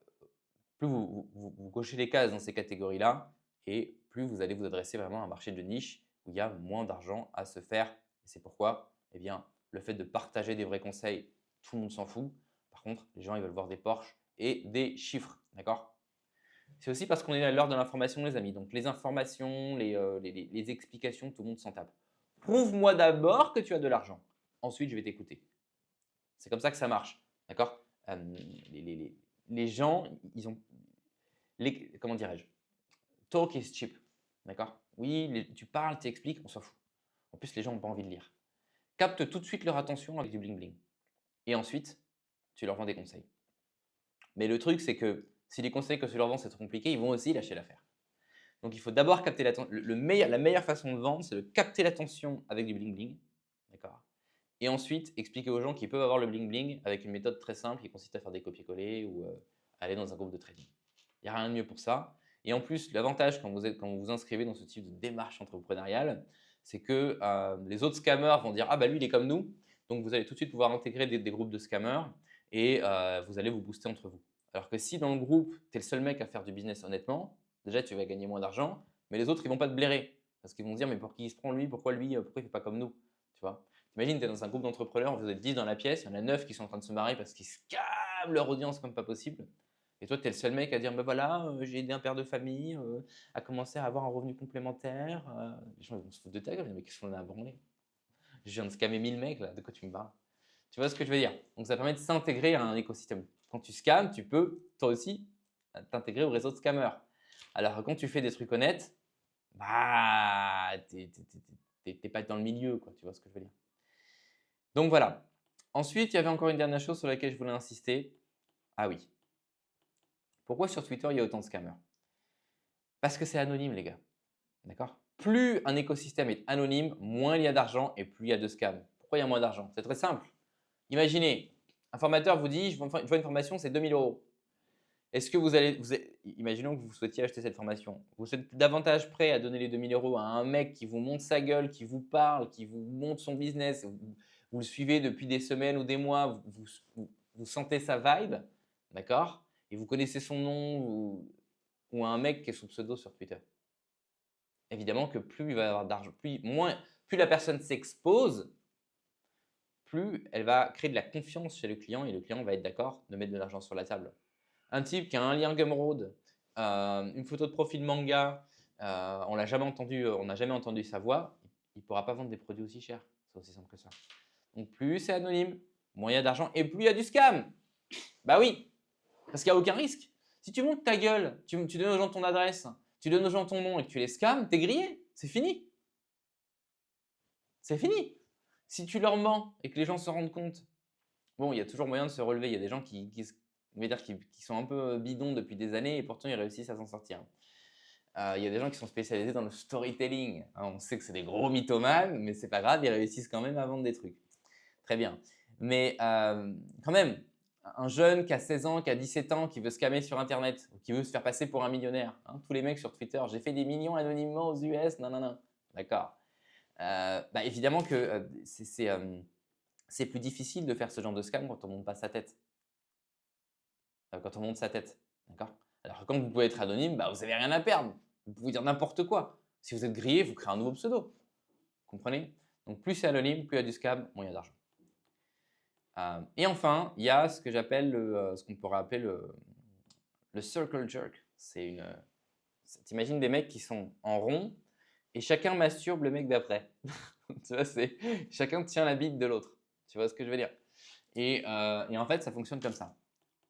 plus vous cochez les cases dans ces catégories-là, et plus vous allez vous adresser vraiment à un marché de niche où il y a moins d'argent à se faire. Et c'est pourquoi, eh bien, le fait de partager des vrais conseils, tout le monde s'en fout. Par contre, les gens, ils veulent voir des Porsche et des chiffres, d'accord? C'est aussi parce qu'on est à l'heure de l'information, les amis. Donc, les informations, les explications, tout le monde s'en tape. Prouve-moi d'abord que tu as de l'argent. Ensuite, je vais t'écouter. C'est comme ça que ça marche, d'accord? les gens, ils ont, comment dirais-je, talk is cheap, d'accord? Oui, tu parles, tu expliques, on s'en fout. En plus, les gens n'ont pas envie de lire. Capte tout de suite leur attention avec du bling bling. Et ensuite, tu leur vends des conseils. Mais le truc, c'est que si les conseils que tu leur vends, c'est trop compliqué, ils vont aussi lâcher l'affaire. Donc, il faut d'abord capter l'attention. La meilleure façon de vendre, c'est de capter l'attention avec du bling bling, d'accord? Et ensuite, expliquer aux gens qu'ils peuvent avoir le bling bling avec une méthode très simple qui consiste à faire des copier-coller ou aller dans un groupe de trading. Il n'y a rien de mieux pour ça. Et en plus, l'avantage quand vous vous inscrivez dans ce type de démarche entrepreneuriale, c'est que les autres scammers vont dire: ah bah lui, il est comme nous. Donc, vous allez tout de suite pouvoir intégrer des groupes de scammers et vous allez vous booster entre vous. Alors que si dans le groupe, tu es le seul mec à faire du business honnêtement, déjà, tu vas gagner moins d'argent, mais les autres, ils vont pas te blairer. Parce qu'ils vont se dire: mais pour qui il se prend lui? Pourquoi lui? Pourquoi il fait pas comme nous? Tu vois? Imagine, tu es dans un groupe d'entrepreneurs, vous êtes 10 dans la pièce, il y en a 9 qui sont en train de se marrer parce qu'ils scamment leur audience comme pas possible. Et toi, tu es le seul mec à dire: ben voilà, j'ai aidé un père de famille à commencer à avoir un revenu complémentaire. Les gens ils vont se foutre de ta gueule, mais qu'est-ce qu'on a à branler? Je viens de scammer 1000 mecs là, de quoi tu me parles? Tu vois ce que je veux dire? Donc ça permet de s'intégrer à un écosystème. Quand tu scammes, tu peux toi aussi t'intégrer au réseau de scammers. Alors quand tu fais des trucs honnêtes, bah, t'es pas dans le milieu, quoi. Tu vois ce que je veux dire? Donc voilà. Ensuite, il y avait encore une dernière chose sur laquelle je voulais insister. Ah oui. Pourquoi sur Twitter il y a autant de scammers? Parce que c'est anonyme, les gars. D'accord? Plus un écosystème est anonyme, moins il y a d'argent et plus il y a de scams. Pourquoi il y a moins d'argent? C'est très simple. Imaginez, un formateur vous dit: je veux une formation, c'est 2000 euros. Est-ce que imaginons que vous souhaitiez acheter cette formation, vous êtes davantage prêt à donner les 2000 euros à un mec qui vous montre sa gueule, qui vous parle, qui vous montre son business, vous le suivez depuis des semaines ou des mois, vous sentez sa vibe, d'accord? Et vous connaissez son nom ou un mec qui est sous pseudo sur Twitter. Évidemment que plus il va y avoir d'argent, plus la personne s'expose, plus elle va créer de la confiance chez le client et le client va être d'accord de mettre de l'argent sur la table. Un type qui a un lien Gumroad, une photo de profil manga, on n'a jamais entendu sa voix, il ne pourra pas vendre des produits aussi chers. C'est aussi simple que ça. Donc plus c'est anonyme, moins il y a d'argent et plus il y a du scam. Bah oui, parce qu'il n'y a aucun risque. Si tu montes ta gueule, tu donnes aux gens ton adresse, tu donnes aux gens ton nom et que tu les scams, t'es grillé. C'est fini. C'est fini. Si tu leur mens et que les gens se rendent compte, bon, il y a toujours moyen de se relever. Il y a des gens qui sont un peu bidons depuis des années et pourtant ils réussissent à s'en sortir. Il y a des gens qui sont spécialisés dans le storytelling. Hein, on sait que c'est des gros mythomanes, mais c'est pas grave, ils réussissent quand même à vendre des trucs. Très bien. Mais quand même, un jeune qui a 16 ans, qui a 17 ans, qui veut scammer sur Internet, ou qui veut se faire passer pour un millionnaire, hein, tous les mecs sur Twitter, j'ai fait des millions anonymement aux US, non, non, non. D'accord. Bah, évidemment que c'est plus difficile de faire ce genre de scam quand on monte pas sa tête. Quand on monte sa tête. D'accord? Alors que quand vous pouvez être anonyme, bah, vous n'avez rien à perdre. Vous pouvez dire n'importe quoi. Si vous êtes grillé, vous créez un nouveau pseudo. Vous comprenez? Donc plus c'est anonyme, plus il y a du scam, moins il y a d'argent. Et enfin, il y a ce que j'appelle ce qu'on pourrait appeler le circle jerk. T'imagines des mecs qui sont en rond et chacun masturbe le mec d'après. Tu vois, chacun tient la bite de l'autre. Tu vois ce que je veux dire? Et en fait, ça fonctionne comme ça.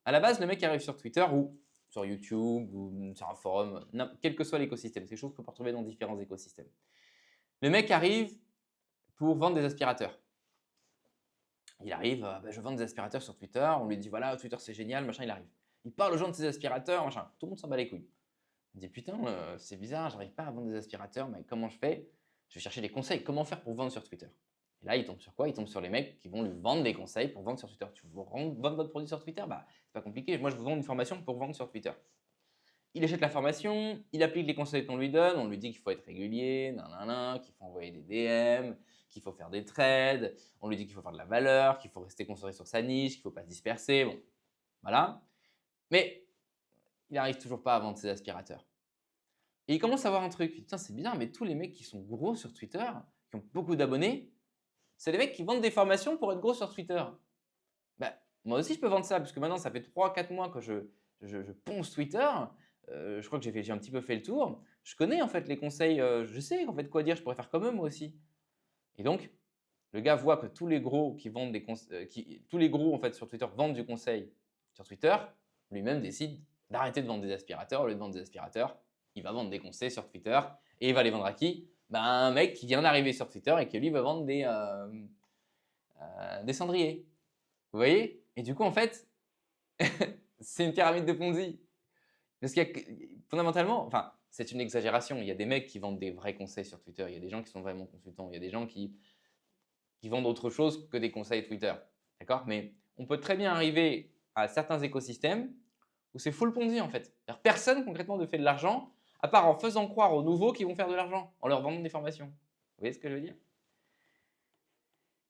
À la base, le mec qui arrive sur Twitter ou sur YouTube ou sur un forum, quel que soit l'écosystème, c'est quelque chose qu'on peut retrouver dans différents écosystèmes. Le mec arrive pour vendre des aspirateurs. Il arrive, bah, je vends des aspirateurs sur Twitter, on lui dit voilà, Twitter c'est génial, machin, il arrive. Il parle aux gens de ses aspirateurs, machin, tout le monde s'en bat les couilles. Il dit putain, c'est bizarre, j'arrive pas à vendre des aspirateurs, mais comment je fais? Je vais chercher des conseils, comment faire pour vendre sur Twitter? Et là, il tombe sur quoi? Il tombe sur les mecs qui vont lui vendre des conseils pour vendre sur Twitter. Tu veux vendre votre produit sur Twitter? Bah, c'est pas compliqué. Moi, je vous vends une formation pour vendre sur Twitter. Il achète la formation, il applique les conseils qu'on lui donne, on lui dit qu'il faut être régulier, nanana, qu'il faut envoyer des DM, qu'il faut faire des trades, on lui dit qu'il faut faire de la valeur, qu'il faut rester concentré sur sa niche, qu'il ne faut pas se disperser, bon, voilà. Mais il n'arrive toujours pas à vendre ses aspirateurs. Et il commence à voir un truc, putain c'est bizarre, mais tous les mecs qui sont gros sur Twitter, qui ont beaucoup d'abonnés, c'est les mecs qui vendent des formations pour être gros sur Twitter. Bah, moi aussi je peux vendre ça, parce que maintenant ça fait 3-4 mois que je ponce Twitter. Je crois que j'ai un petit peu fait le tour. Je connais en fait les conseils, je sais en fait quoi dire, je pourrais faire comme eux moi aussi. Et donc, le gars voit que tous les gros qui vendent tous les gros en fait sur Twitter vendent du conseil sur Twitter. lui-même décide d'arrêter de vendre des aspirateurs. Au lieu de vendre des aspirateurs, il va vendre des conseils sur Twitter et il va les vendre à qui? Ben, un mec qui vient d'arriver sur Twitter et qui lui va vendre des cendriers. Vous voyez? Et du coup, en fait, c'est une pyramide de Ponzi. Parce qu'il y a fondamentalement, enfin, c'est une exagération. Il y a des mecs qui vendent des vrais conseils sur Twitter. Il y a des gens qui sont vraiment consultants. Il y a des gens qui vendent autre chose que des conseils Twitter. D'accord? Mais on peut très bien arriver à certains écosystèmes où c'est full Ponzi en fait. Personne concrètement ne fait de l'argent à part en faisant croire aux nouveaux qu'ils vont faire de l'argent, en leur vendant des formations. Vous voyez ce que je veux dire?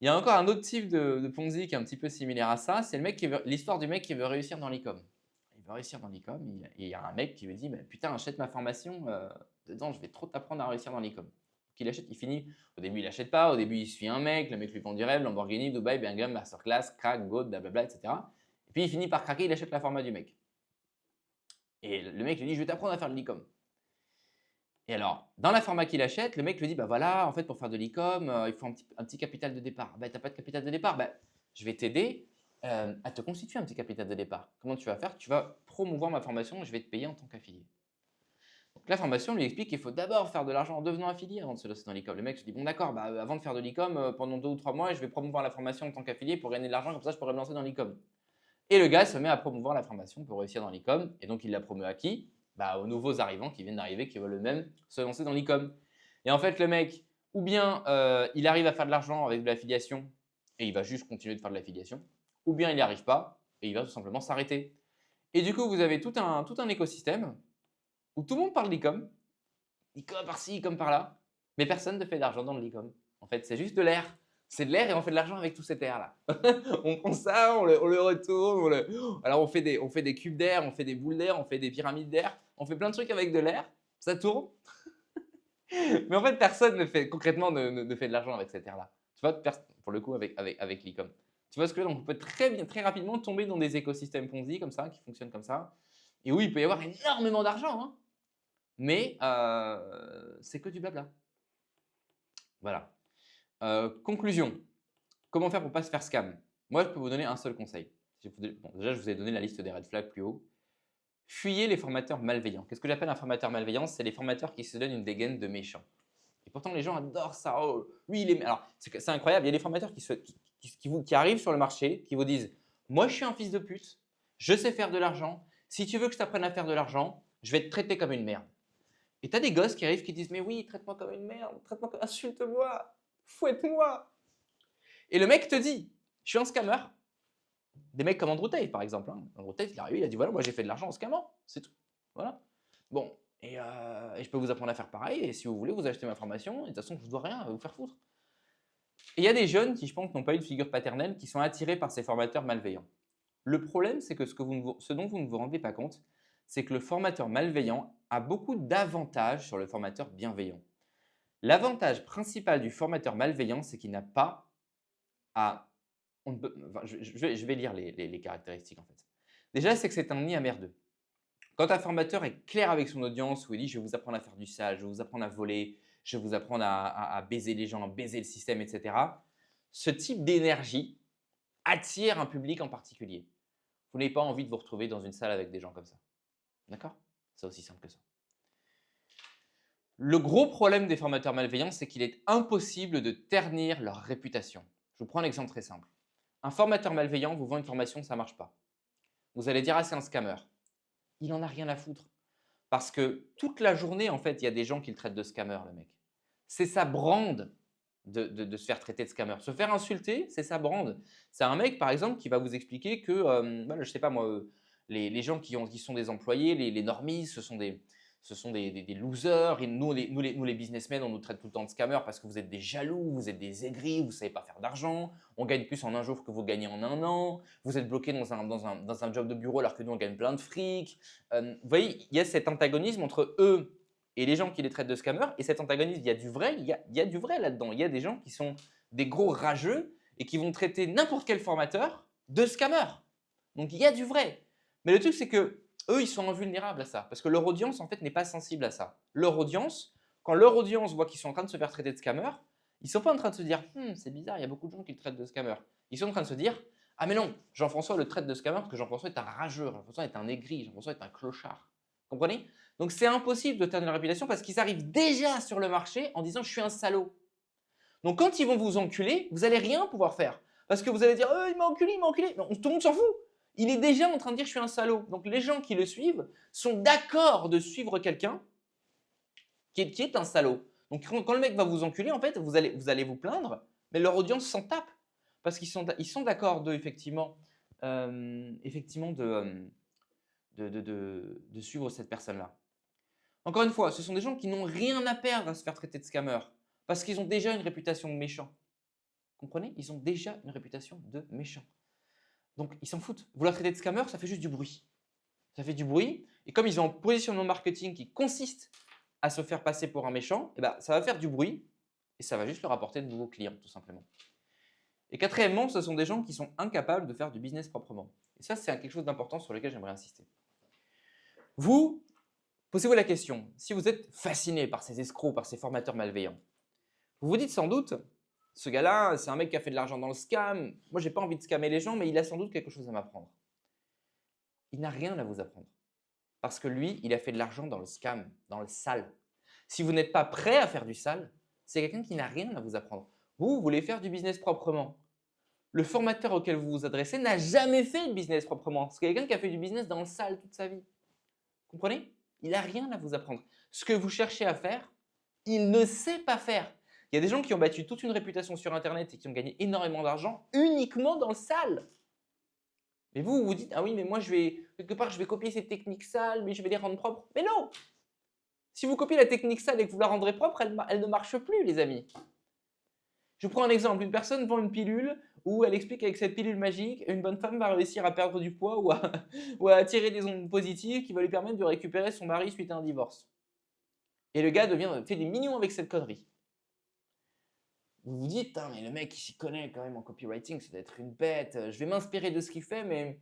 Il y a encore un autre type de Ponzi qui est un petit peu similaire à ça, c'est l'histoire du mec qui veut réussir dans l'e-com. Il veut réussir dans l'e-com, et il y a un mec qui lui dit putain, achète ma formation, dedans je vais trop t'apprendre à réussir dans l'e-com. Qu'il achète, il finit. Au début, il n'achète pas, au début, il suit un mec, le mec lui vend du rêve, Lamborghini, Dubaï, Birmingham, Masterclass, crack, gold, blablabla, etc. Et puis il finit par craquer, il achète la format du mec. Et le mec lui dit je vais t'apprendre à faire de l'e-com. Et alors, dans la format qu'il achète, le mec lui dit bah voilà, en fait, pour faire de l'e-com, il faut un petit capital de départ. Bah, tu n'as pas de capital de départ, bah, je vais t'aider à te constituer un petit capital de départ. Comment tu vas faire? Tu vas promouvoir ma formation et je vais te payer en tant qu'affilié. Donc la formation lui explique qu'il faut d'abord faire de l'argent en devenant affilié avant de se lancer dans l'e-com. Le mec se dit bon d'accord, bah, avant de faire de l'e-com, pendant 2 ou 3 mois, je vais promouvoir la formation en tant qu'affilié pour gagner de l'argent, comme ça je pourrais me lancer dans l'e-com. Et le gars se met à promouvoir la formation pour réussir dans l'e-com. Et donc il la promeut à qui? Bah, aux nouveaux arrivants qui viennent d'arriver, qui veulent eux-mêmes se lancer dans l'e-com. Et en fait le mec, ou bien il arrive à faire de l'argent avec de l'affiliation et il va juste continuer de faire de l'affiliation, ou bien il n'y arrive pas et il va tout simplement s'arrêter. Et du coup vous avez tout un écosystème où tout le monde parle d'e-com, e-com par-ci, e-com par-là, mais personne ne fait d'argent dans le e-com. En fait, c'est juste de l'air. C'est de l'air et on fait de l'argent avec tout cet air-là. On prend ça, on le retourne, alors on fait des cubes d'air, on fait des boules d'air, on fait des pyramides d'air, on fait plein de trucs avec de l'air, ça tourne. Mais en fait, personne concrètement ne fait de l'argent avec cet air-là. Tu vois, pour le coup, avec l'e-com. Tu vois ce que je veux dire? Donc, on peut très rapidement tomber dans des écosystèmes Ponzi comme ça, qui fonctionnent comme ça, et où il peut y avoir énormément d'argent, hein. Mais c'est que du blabla. Voilà. Conclusion. Comment faire pour ne pas se faire scam? Moi, je peux vous donner un seul conseil. Bon, déjà, je vous ai donné la liste des red flags plus haut. Fuyez les formateurs malveillants. Qu'est-ce que j'appelle un formateur malveillant? C'est les formateurs qui se donnent une dégaine de méchants. Et pourtant, les gens adorent ça. Oh, lui, il est… Alors, c'est incroyable. Il y a des formateurs qui arrivent sur le marché, qui vous disent « Moi, je suis un fils de pute. Je sais faire de l'argent. Si tu veux que je t'apprenne à faire de l'argent, je vais te traiter comme une merde. » Et tu as des gosses qui arrivent qui disent « Mais oui, traite-moi comme une merde. Insulte-moi. Fouette-moi. » Et le mec te dit « Je suis un scammer. » Des mecs comme Andrew Tate, par exemple. Andrew Tate, il est arrivé, il a dit « Voilà, moi, j'ai fait de l'argent en scammant. C'est tout. » Voilà. Bon, et je peux vous apprendre à faire pareil. Et si vous voulez, vous achetez ma formation. Et de toute façon, je ne vous dois rien, à vous faire foutre. Et il y a des jeunes qui, je pense, n'ont pas eu de figure paternelle, qui sont attirés par ces formateurs malveillants. Le problème, c'est que ce dont vous ne vous rendez pas compte, c'est que le formateur malveillant a beaucoup d'avantages sur le formateur bienveillant. L'avantage principal du formateur malveillant, c'est qu'il n'a pas à… je vais lire les caractéristiques en fait. Déjà, c'est que c'est un nid à merdeux. Quand un formateur est clair avec son audience, où il dit « je vais vous apprendre à faire du sale, je vais vous apprendre à voler, je vais vous apprendre à baiser les gens, à baiser le système, etc. », ce type d'énergie attire un public en particulier. Vous n'avez pas envie de vous retrouver dans une salle avec des gens comme ça. D'accord? C'est aussi simple que ça. Le gros problème des formateurs malveillants, c'est qu'il est impossible de ternir leur réputation. Je vous prends un exemple très simple. Un formateur malveillant vous vend une formation, ça ne marche pas. Vous allez dire « ah, c'est un scammer ». Il n'en a rien à foutre. Parce que toute la journée, en fait, il y a des gens qui le traitent de scammer, le mec. C'est sa brande de se faire traiter de scammer. Se faire insulter, c'est sa brande. C'est un mec, par exemple, qui va vous expliquer que, je ne sais pas moi, les gens qui sont des employés, les normies, ce sont des losers. Et nous, les businessmen, on nous traite tout le temps de scammers parce que vous êtes des jaloux, vous êtes des aigris, vous ne savez pas faire d'argent. On gagne plus en un jour que vous gagnez en un an. Vous êtes bloqué dans un job de bureau alors que nous, on gagne plein de fric. Vous voyez, il y a cet antagonisme entre eux et les gens qui les traitent de scammers. Et cet antagonisme, il y a du vrai, il y a du vrai là-dedans. Il y a des gens qui sont des gros rageux et qui vont traiter n'importe quel formateur de scammer. Donc, il y a du vrai. Mais le truc, c'est que eux, ils sont invulnérables à ça parce que leur audience, en fait, n'est pas sensible à ça. Quand leur audience voit qu'ils sont en train de se faire traiter de scammer, ils ne sont pas en train de se dire « c'est bizarre, il y a beaucoup de gens qui le traitent de scammer ». Ils sont en train de se dire Ah mais non, Jean-François le traite de scammer parce que Jean-François est un rageux, Jean-François est un aigri, Jean-François est un clochard. Comprenez? Donc c'est impossible de tenir la réputation parce qu'ils arrivent déjà sur le marché en disant je suis un salaud. Donc quand ils vont vous enculer, vous n'allez rien pouvoir faire. Parce que vous allez dire il m'a enculé, il m'a enculé. Non, tout le monde s'en fout. Il est déjà en train de dire je suis un salaud. Donc les gens qui le suivent sont d'accord de suivre quelqu'un qui est un salaud. Donc quand le mec va vous enculer, en fait, vous allez vous plaindre, mais leur audience s'en tape. Parce qu'ils sont d'accord effectivement de suivre cette personne-là. Encore une fois, ce sont des gens qui n'ont rien à perdre à se faire traiter de scammer. Parce qu'ils ont déjà une réputation de méchants. Comprenez? Ils ont déjà une réputation de méchants. Donc, ils s'en foutent. Vous la traitez de scammer, ça fait juste du bruit. Ça fait du bruit. Et comme ils ont un positionnement marketing qui consiste à se faire passer pour un méchant, eh ben, ça va faire du bruit et ça va juste leur apporter de nouveaux clients, tout simplement. Et quatrièmement, ce sont des gens qui sont incapables de faire du business proprement. Et ça, c'est quelque chose d'important sur lequel j'aimerais insister. Vous, posez-vous la question, si vous êtes fasciné par ces escrocs, par ces formateurs malveillants, vous vous dites sans doute, ce gars-là, c'est un mec qui a fait de l'argent dans le scam. Moi, j'ai pas envie de scammer les gens, mais il a sans doute quelque chose à m'apprendre. Il n'a rien à vous apprendre. Parce que lui, il a fait de l'argent dans le scam, dans le sale. Si vous n'êtes pas prêt à faire du sale, c'est quelqu'un qui n'a rien à vous apprendre. Vous voulez faire du business proprement. Le formateur auquel vous vous adressez n'a jamais fait de business proprement. C'est quelqu'un qui a fait du business dans le sale toute sa vie. Comprenez? Il n'a rien à vous apprendre. Ce que vous cherchez à faire, il ne sait pas faire. Il y a des gens qui ont battu toute une réputation sur Internet et qui ont gagné énormément d'argent uniquement dans le sale. Mais vous, vous dites, ah oui, mais moi, quelque part, je vais copier ces techniques sales, mais je vais les rendre propres. Mais non! Si vous copiez la technique sale et que vous la rendrez propre, elle ne marche plus, les amis. Je vous prends un exemple. Une personne vend une pilule où elle explique qu'avec cette pilule magique, une bonne femme va réussir à perdre du poids ou à attirer des ondes positives qui vont lui permettre de récupérer son mari suite à un divorce. Et le gars fait des millions avec cette connerie. Vous vous dites, mais le mec, il s'y connaît quand même en copywriting, ça doit être une bête. Je vais m'inspirer de ce qu'il fait, mais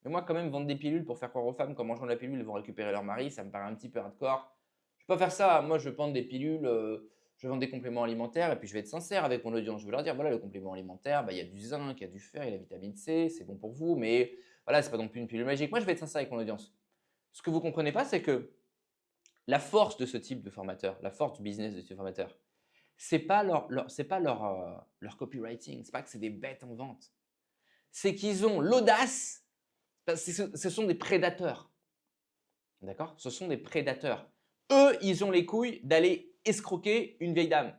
moi, quand même, vendre des pilules pour faire croire aux femmes qu'en mangeant la pilule, elles vont récupérer leur mari, ça me paraît un petit peu hardcore. Je ne vais pas faire ça. Moi, je vais vendre des pilules, je vais vendre des compléments alimentaires, et puis je vais être sincère avec mon audience. Je vais leur dire, voilà, le complément alimentaire, il y a du zinc, il y a du fer, il y a la vitamine C, c'est bon pour vous, mais voilà, c'est pas non plus une pilule magique. Moi, je vais être sincère avec mon audience. Ce que vous ne comprenez pas, c'est que la force de ce type de formateur, la force du business de ce formateur, c'est pas leur copywriting, c'est pas que c'est des bêtes en vente. C'est qu'ils ont l'audace, parce que ce sont des prédateurs. D'accord? Ce sont des prédateurs. Eux, ils ont les couilles d'aller escroquer une vieille dame.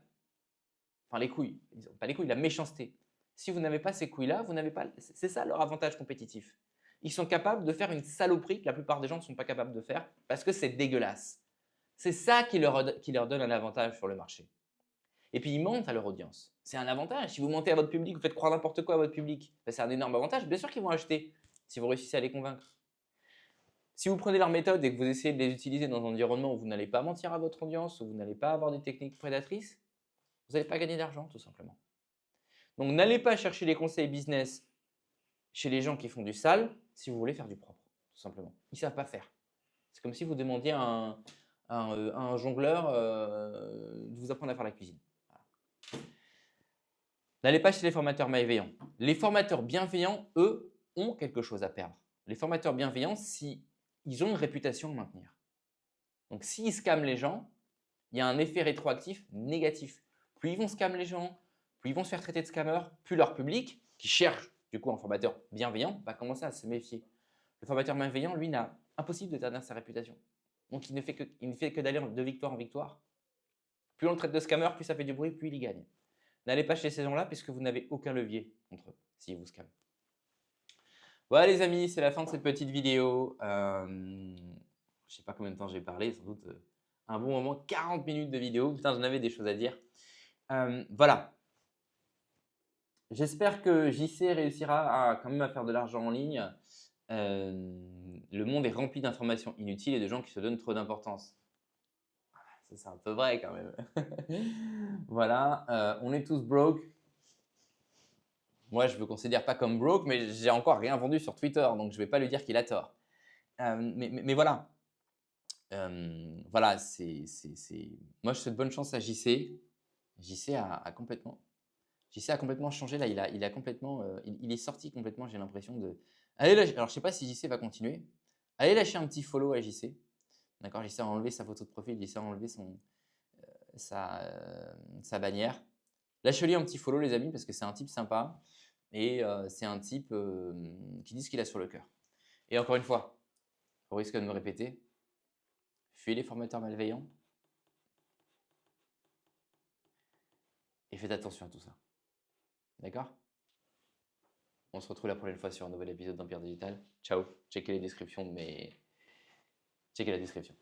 Enfin, les couilles. Ils n'ont pas les couilles, la méchanceté. Si vous n'avez pas ces couilles-là, vous n'avez pas. C'est ça leur avantage compétitif. Ils sont capables de faire une saloperie que la plupart des gens ne sont pas capables de faire parce que c'est dégueulasse. C'est ça qui leur donne un avantage sur le marché. Et puis ils mentent à leur audience. C'est un avantage. Si vous mentez à votre public, vous faites croire n'importe quoi à votre public, ben, c'est un énorme avantage. Bien sûr qu'ils vont acheter si vous réussissez à les convaincre. Si vous prenez leur méthode et que vous essayez de les utiliser dans un environnement où vous n'allez pas mentir à votre audience, où vous n'allez pas avoir des techniques prédatrices, vous n'allez pas gagner d'argent tout simplement. Donc n'allez pas chercher les conseils business chez les gens qui font du sale si vous voulez faire du propre, tout simplement. Ils ne savent pas faire. C'est comme si vous demandiez à un jongleur de vous apprendre à faire la cuisine. N'allez pas chez les formateurs malveillants. Les formateurs bienveillants, eux, ont quelque chose à perdre. Les formateurs bienveillants, ils ont une réputation à maintenir. Donc, s'ils scamment les gens, il y a un effet rétroactif négatif. Plus ils vont scammer les gens, plus ils vont se faire traiter de scammers, plus leur public, qui cherche du coup un formateur bienveillant, va commencer à se méfier. Le formateur malveillant, lui, n'a impossible de ternir sa réputation. Donc, il ne fait que d'aller de victoire en victoire. Plus on le traite de scammer, plus ça fait du bruit, plus il y gagne. N'allez pas chez ces gens-là puisque vous n'avez aucun levier contre eux s'ils vous scamment. Voilà les amis, c'est la fin de cette petite vidéo. Je ne sais pas combien de temps j'ai parlé, sans doute un bon moment, 40 minutes de vidéo. Putain, j'en avais des choses à dire. Voilà. J'espère que JC réussira quand même à faire de l'argent en ligne. Le monde est rempli d'informations inutiles et de gens qui se donnent trop d'importance. C'est un peu vrai quand même. Voilà, on est tous broke. Moi, je ne me considère pas comme broke, mais j'ai encore rien vendu sur Twitter, donc je ne vais pas lui dire qu'il a tort. Mais voilà. Voilà, moi, je souhaite bonne chance à JC. JC a complètement JC a complètement changé là, il a complètement, il est sorti complètement, j'ai l'impression de allez lâcher alors je sais pas si JC va continuer. Allez lâcher un petit follow à JC. D'accord? JC a enlevé sa photo de profil, JC a enlevé sa bannière. Lâchez-lui un petit follow les amis parce que c'est un type sympa et c'est un type, qui dit ce qu'il a sur le cœur. Et encore une fois, au risque de me répéter, fuyez les formateurs malveillants et faites attention à tout ça. D'accord? On se retrouve la prochaine fois sur un nouvel épisode d'Empire Digital. Ciao, checkez les descriptions de mes... Checkez la description.